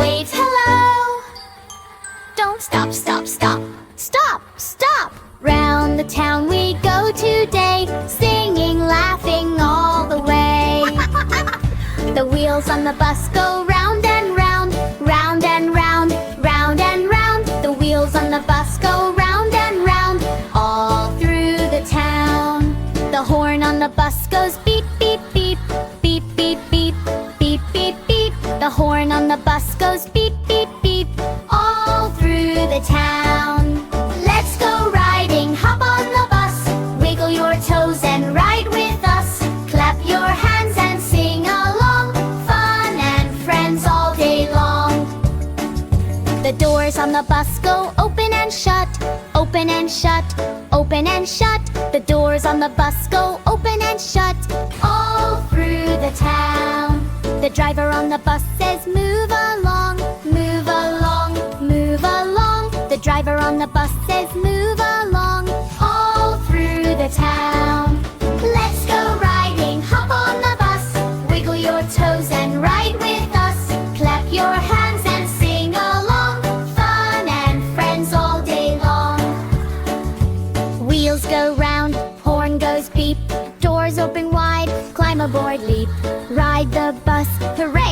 waves hello. Don't stop, stop, stop, stop, stop. Round the town we go today, singing, laughing all the way. The wheels on the bus go round and round, round and round, round and round. The wheels on the bus go round and round, all through the town. The horn on the bus goes beep, beep, beep, beep, beep, beep, beep, beep, beep. The horn on the bus goes beep, beep, beep, all through the town. Let's go riding, hop on the bus, wiggle your toes and ride with us. Clap your hands and sing along, fun and friends all day long. The doors on the bus go open and shut, open and shut, open and shut. The doors on the bus go open and shut, all through the town. The driver on the bus says move along, move along, move along. The driver on the bus says move along, all through the town. Let's go riding, hop on the bus, wiggle your toes and ride with us. Clap your hands and sing along, fun and friends all day long. Wheels go round, horn goes beep, doors open wide, climb aboard, leap, ride the bus, hooray!